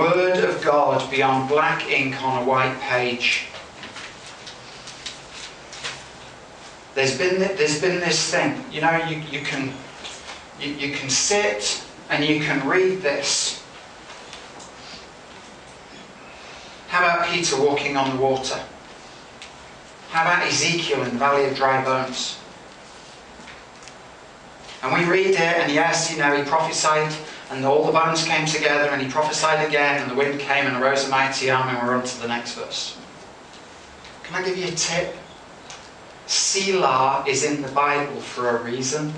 Word of God be on black ink on a white page. There's been this thing, you know, you can sit and you can read this. How about Peter walking on the water? How about Ezekiel in the Valley of Dry Bones? And we read it, and yes, you know, he prophesied, and all the bones came together, and he prophesied again, and the wind came and arose a mighty army, and we're on to the next verse. Can I give you a tip? Selah is in the Bible for a reason.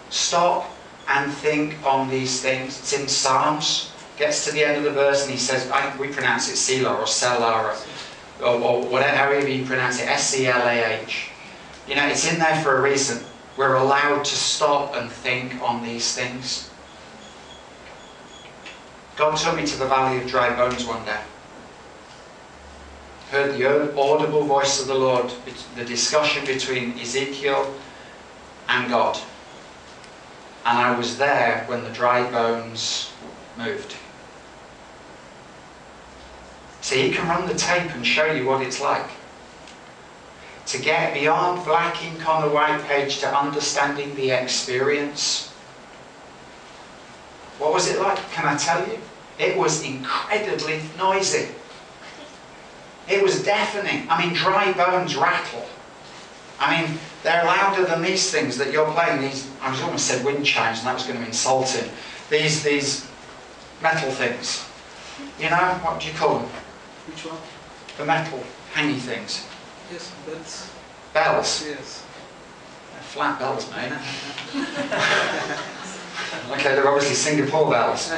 Stop and think on these things. It's in Psalms. Gets to the end of the verse and he says, we pronounce it Selah or Selah or whatever, however you pronounce it, S-E-L-A-H. You know, it's in there for a reason. We're allowed to stop and think on these things. God took me to the Valley of Dry Bones one day. Heard the audible voice of the Lord, the discussion between Ezekiel and God. And I was there when the dry bones moved. See, he can run the tape and show you what it's like. To get beyond black ink on the white page to understanding the experience. What was it like? Can I tell you? It was incredibly noisy. It was deafening. I mean, dry bones rattle. I mean, they're louder than these things that you're playing. These, I was almost said wind chimes, and that was going to be insulting. These metal things. You know, what do you call them? Which one? The metal hangy things. Yes, bells. Bells? Yes. They're flat bells, mate. Okay, they're obviously Singapore bells.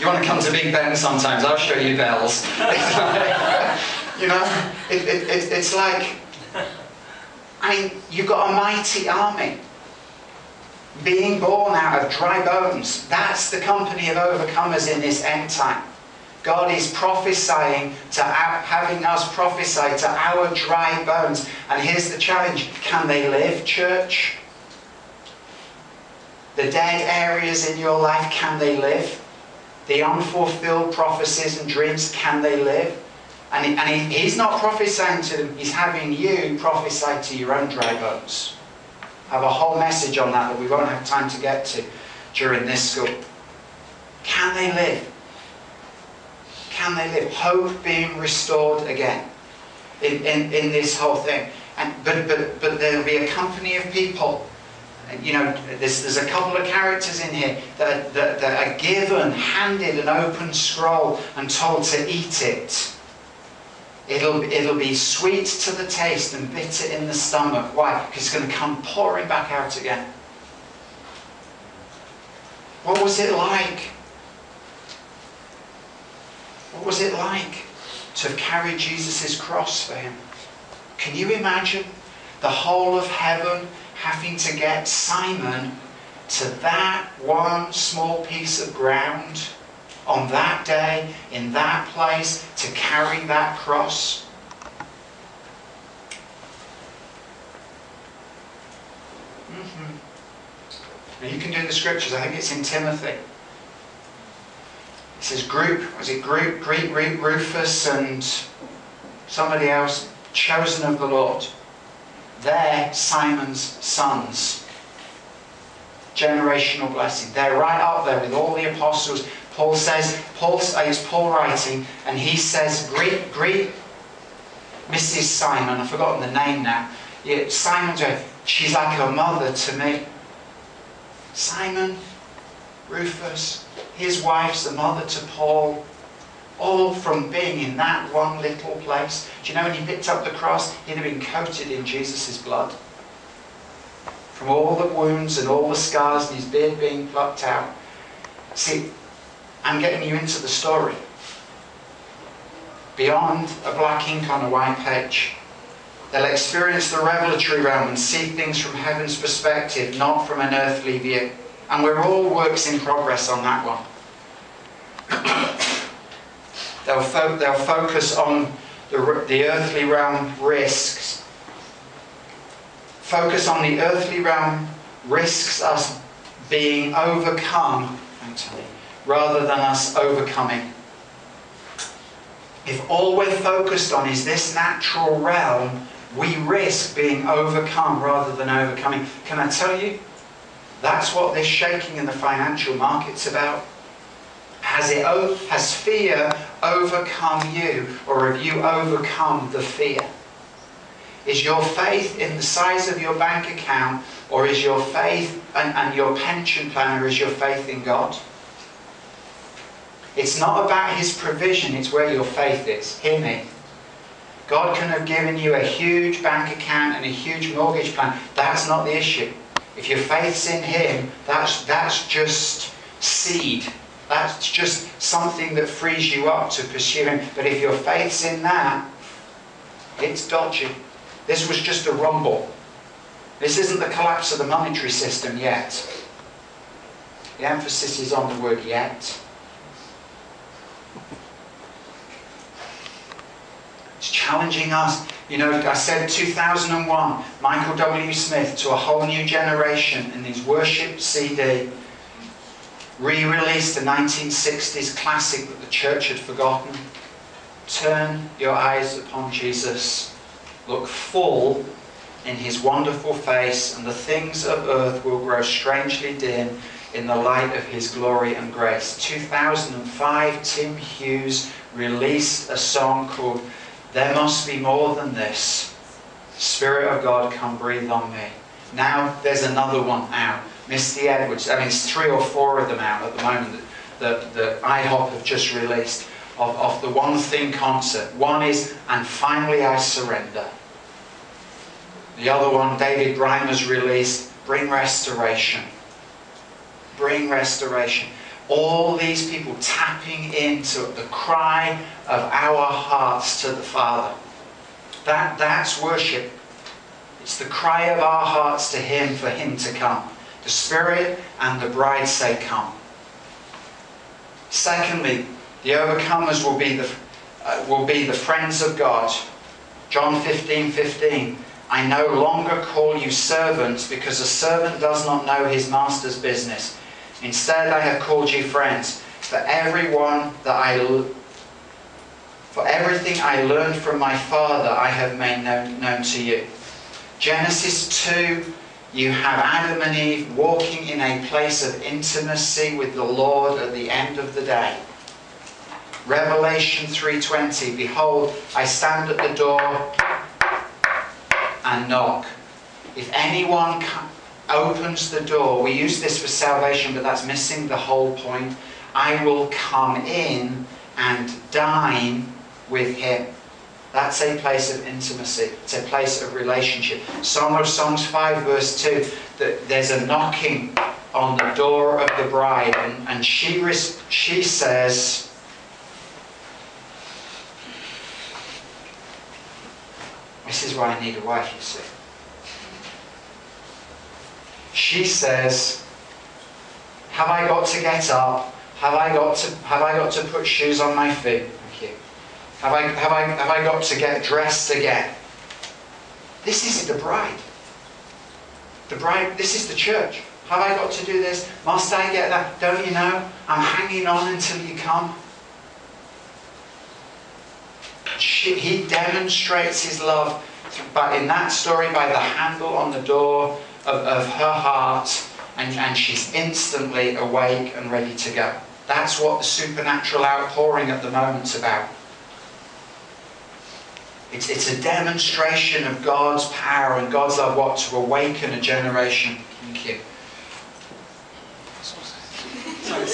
You want to come to Big Ben sometimes, I'll show you bells. It's like, you know, it's like, I mean, you've got a mighty army being born out of dry bones. That's the company of overcomers in this end time. God is prophesying to having us prophesy to our dry bones. And here's the challenge. Can they live, church? The dead areas in your life, can they live? The unfulfilled prophecies and dreams, can they live? And he's not prophesying to them. He's having you prophesy to your own dry bones. I have a whole message on that we won't have time to get to during this school. Can they live? Can they live? Hope being restored again in this whole thing. But there'll be a company of people. You know, there's a couple of characters in here that are given, handed an open scroll and told to eat it. It'll be sweet to the taste and bitter in the stomach. Why? Because it's going to come pouring back out again. What was it like? What was it like to have carried Jesus' cross for him? Can you imagine the whole of heaven having to get Simon to that one small piece of ground on that day, in that place, to carry that cross? Now you can do the scriptures. I think it's in Timothy. It says Greek Rufus and somebody else, chosen of the Lord. They're Simon's sons. Generational blessing. They're right up there with all the apostles. It's Paul writing, and he says, greet Mrs. Simon. I've forgotten the name now. Yeah, Simon's, she's like a mother to me. Simon, Rufus, his wife's the mother to Paul. All from being in that one little place. Do you know when he picked up the cross, he'd have been coated in Jesus' blood. From all the wounds and all the scars and his beard being plucked out. See, I'm getting you into the story. Beyond a black ink on a white page. They'll experience the revelatory realm and see things from heaven's perspective, not from an earthly view. And we're all works in progress on that one. They'll focus on the earthly realm risks. Focus on the earthly realm risks us being overcome Thanks, honey. Rather than us overcoming. If all we're focused on is this natural realm, we risk being overcome rather than overcoming. Can I tell you? That's what this shaking in the financial market's about. Has fear overcome you, or have you overcome the fear? Is your faith in the size of your bank account, or is your faith and your pension plan, or is your faith in God? It's not about His provision, it's where your faith is. Hear me. God can have given you a huge bank account and a huge mortgage plan. That's not the issue. If your faith's in Him, that's just seed. That's just something that frees you up to pursue Him. But if your faith's in that, it's dodgy. This was just a rumble. This isn't the collapse of the monetary system yet. The emphasis is on the word yet. It's challenging us. You know, I said 2001, Michael W. Smith, to a whole new generation in his worship CD, re-released a 1960s classic that the church had forgotten. Turn your eyes upon Jesus. Look full in His wonderful face, and the things of earth will grow strangely dim in the light of His glory and grace. 2005, Tim Hughes released a song called There Must Be More Than This. Spirit of God, come breathe on me. Now there's another one out. Misty Edwards. I mean, it's 3 or 4 of them out at the moment that IHOP have just released of the One Thing concert. One is And Finally I Surrender. The other one, David Reimer's released, Bring Restoration. Bring Restoration. All these people tapping into the cry of our hearts to the Father. That's worship. It's the cry of our hearts to Him for Him to come. The Spirit and the bride say, come. Secondly, the overcomers will be the friends of God. John 15:15. I no longer call you servants, because a servant does not know his master's business. Instead, I have called you friends. For everything I learned from my Father, I have made known to you. Genesis 2, you have Adam and Eve walking in a place of intimacy with the Lord at the end of the day. Revelation 3:20, behold, I stand at the door and knock. If anyone opens the door, we use this for salvation, but that's missing the whole point. I will come in and dine with Him. That's a place of intimacy. It's a place of relationship. Song of Songs 5 verse 2, that there's a knocking on the door of the bride, and she says, this is why I need a wife, you see. She says, have I got to get up? Have I got to put shoes on my feet? Thank you. Have I got to get dressed again? This is the bride. The bride, this is the church. Have I got to do this? Must I get that? Don't you know? I'm hanging on until you come. He demonstrates His love in that story by the handle on the door of her heart, and she's instantly awake and ready to go. That's what the supernatural outpouring at the moment's about. It's a demonstration of God's power and God's love, what? To awaken a generation. Thank you. I'll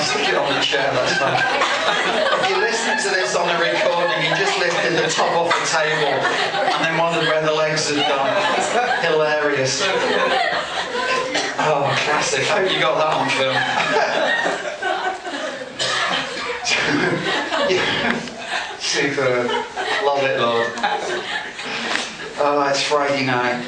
stick it on the chair, that's fine. If you listen to this on the recording, you just lifted the top off the table and then wondered where the legs had gone. Hilarious. Oh, classic. I hope you got that on film. Super. Love it, Lord. Oh, it's Friday night.